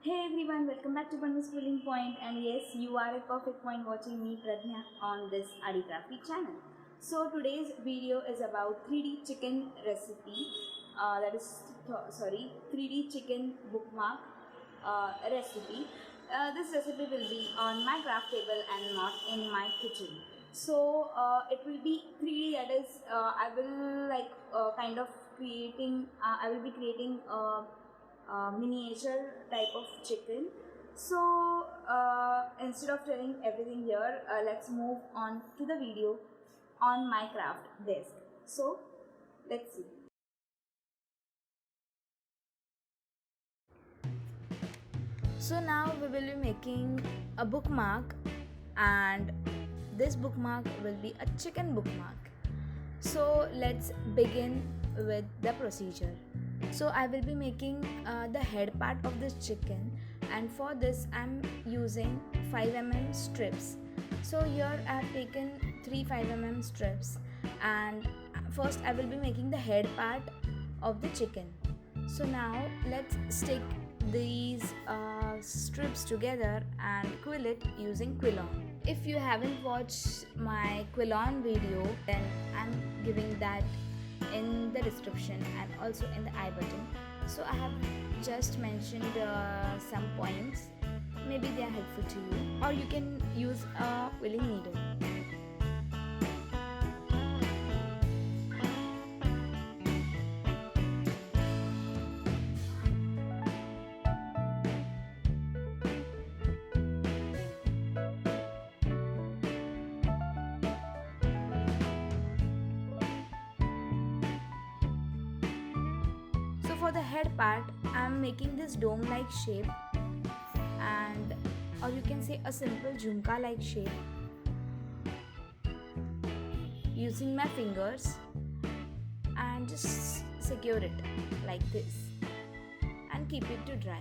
Hey everyone, welcome back to Pannu's Quilling Point, and yes, you are at perfect point watching me Pradnya on this Adi Crafty channel. So today's video is about 3D chicken recipe, 3D chicken bookmark recipe. This recipe will be on my craft table and not in my kitchen. So it will be 3D, that is, I will I will be creating miniature type of chicken. So instead of telling everything here, let's move on to the video on my craft desk. So let's see. So now we will be making a bookmark, and this bookmark will be a chicken bookmark. So let's begin with the procedure. So I will be making the head part of this chicken, and for this I'm using 5 mm strips. So here I have taken 3 5 mm strips, and first I will be making the head part of the chicken. So now let's stick these strips together and quill it using Quilling. If you haven't watched my Quilling video, then I'm giving that in the description and also in the I button. So I have just mentioned some points. Maybe they are helpful to you, or you can use a quilling needle. So for the head part, I am making this dome like shape, and or you can say a simple jhumka like shape using my fingers, and just secure it like this and keep it to dry.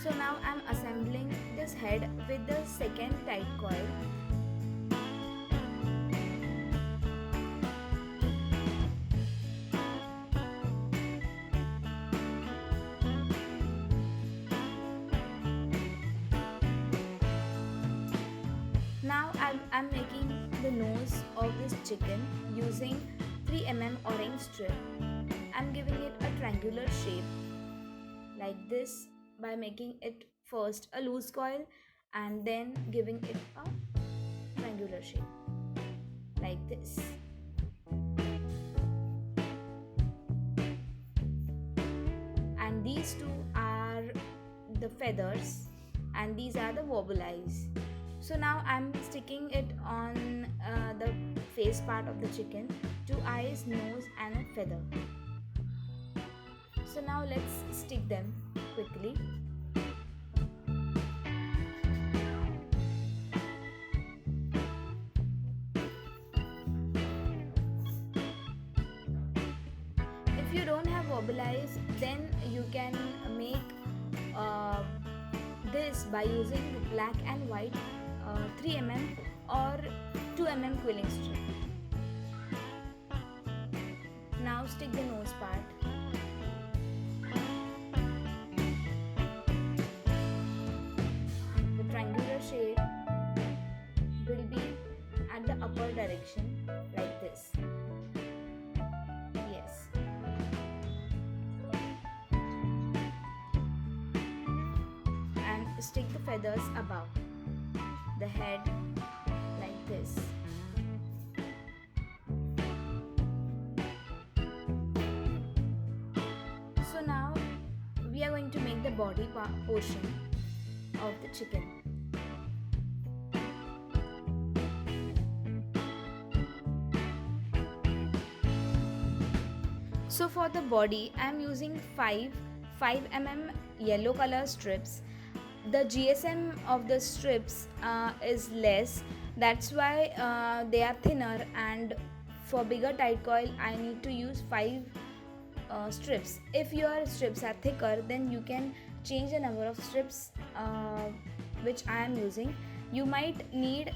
So now I am assembling this head with the second tight coil. Now I'm making the nose of this chicken using 3 mm orange strip. I'm giving it a triangular shape like this by making it first a loose coil and then giving it a triangular shape like this. And these two are the feathers, and these are the wobble eyes. So now I'm sticking it on the face part of the chicken, 2 eyes, nose and a feather. So now let's stick them quickly. If you don't have wobble eyes, then you can make this by using black and white 3 mm or 2 mm quilling strip. Now stick the nose part. The triangular shape will be at the upper direction like this. Yes. And stick the feathers above the head like this. So now we are going to make the body portion of the chicken. So for the body, I am using 5 mm yellow color strips. The GSM of the strips is less, that's why they are thinner, and for bigger tight coil I need to use 5 strips. If your strips are thicker, then you can change the number of strips which I am using. You might need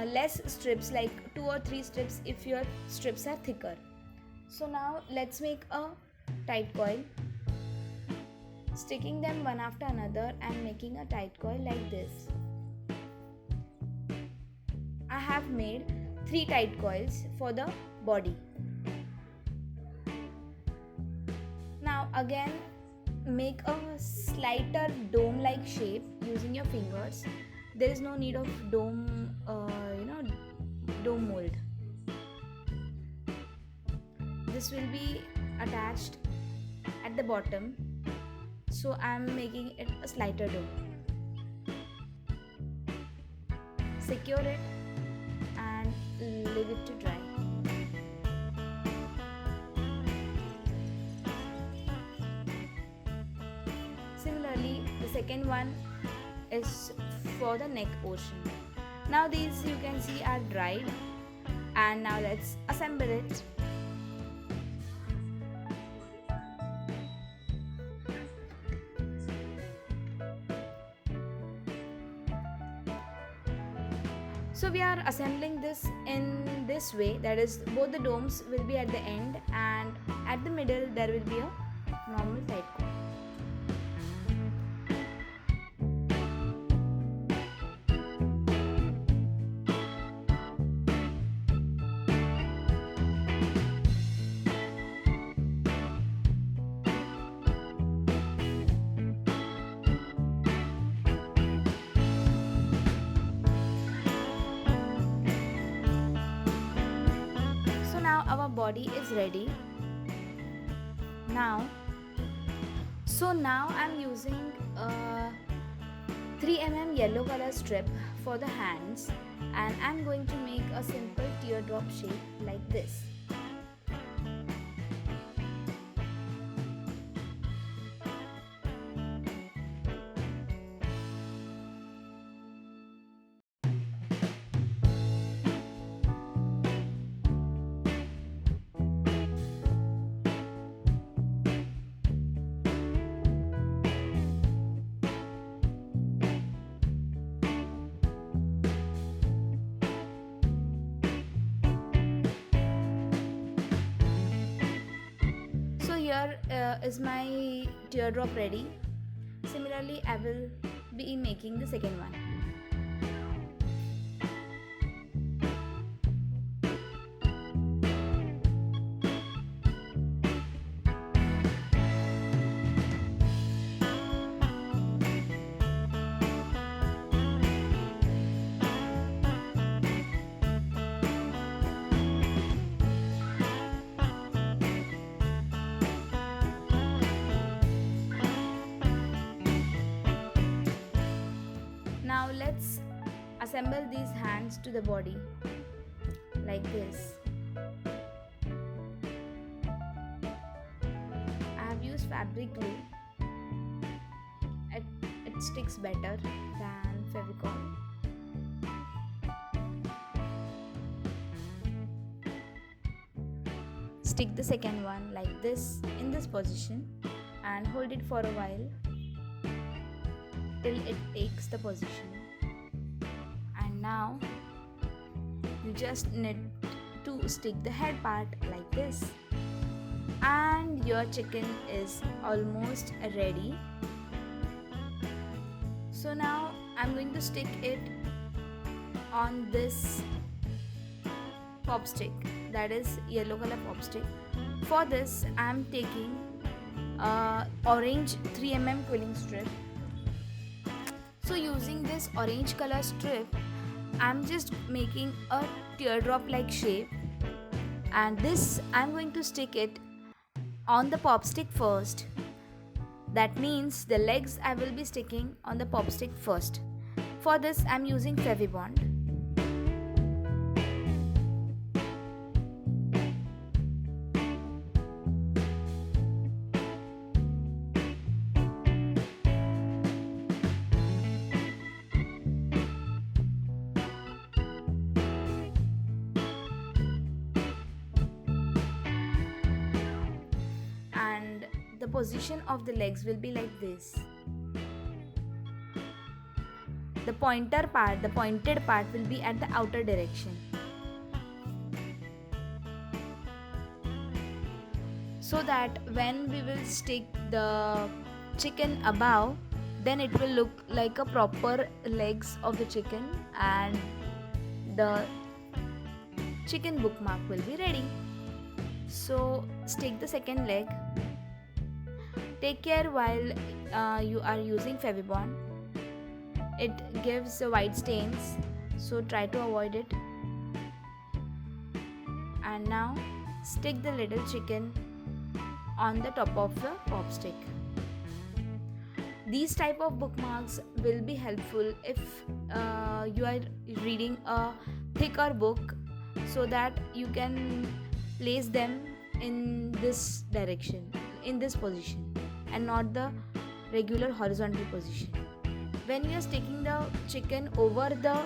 less strips, like 2 or 3 strips if your strips are thicker. So now let's make a tight coil, sticking them one after another and making a tight coil like this. I have made 3 tight coils for the body. Now again make a slighter dome like shape using your fingers. There is no need of dome mold. This will be attached at the bottom, so I am making it a slighter dome. Secure it and leave it to dry. Similarly, the second one is for the neck portion. Now these you can see are dried, and now let's assemble it. So we are assembling this in this way, that is, both the domes will be at the end and at the middle there will be a normal tight coil. Our body is ready now. So now I'm using a 3mm yellow color strip for the hands, and I'm going to make a simple teardrop shape like this. Here is my teardrop ready. Similarly, I will be making the second one. Now let's assemble these hands to the body like this. I have used fabric glue. It sticks better than Fevicol. Stick the second one like this in this position and hold it for a while till it takes the position. And now you just need to stick the head part like this, and your chicken is almost ready. So now I'm going to stick it on this pop stick, that is yellow color pop stick. For this I'm taking orange 3mm quilling strip. So using this orange color strip, I'm just making a teardrop like shape, and this I'm going to stick it on the pop stick first. That means the legs I will be sticking on the pop stick first. For this I'm using Fevibond. The position of the legs will be like this. the pointed part will be at the outer direction, so that when we will stick the chicken above, then it will look like a proper legs of the chicken, and the chicken bookmark will be ready. So stick the second leg. Take care while you are using Fevibond. It gives white stains, so try to avoid it. And now stick the little chicken on the top of the pop stick. These type of bookmarks will be helpful if you are reading a thicker book, so that you can place them in this direction, in this position, and not the regular horizontal position. When you are sticking the chicken over the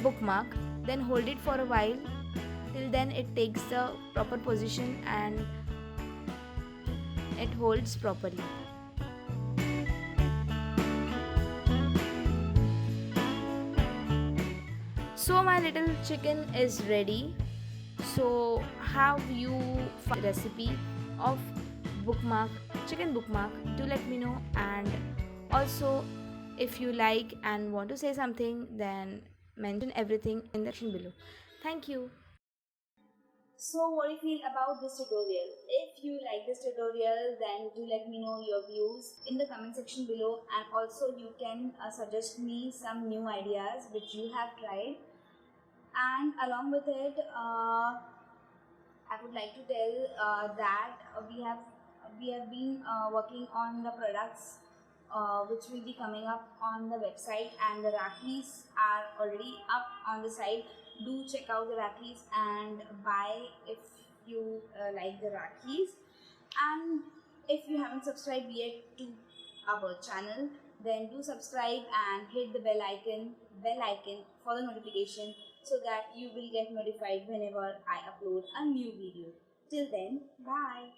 bookmark, then hold it for a while, till then it takes the proper position and it holds properly. So my little chicken is ready. So have you found the recipe of chicken bookmark? Do let me know, and also if you like and want to say something, then mention everything in the section below. Thank you. So what do you feel about this tutorial? If you like this tutorial, then do let me know your views in the comment section below, and also you can suggest me some new ideas which you have tried, and along with it I would like to tell that we have been working on the products which will be coming up on the website, and the Rakis are already up on the site. Do check out the Rakis and buy if you like the Rakis. And if you haven't subscribed yet to our channel, then do subscribe and hit the bell icon for the notification, so that you will get notified whenever I upload a new video. Till then, bye.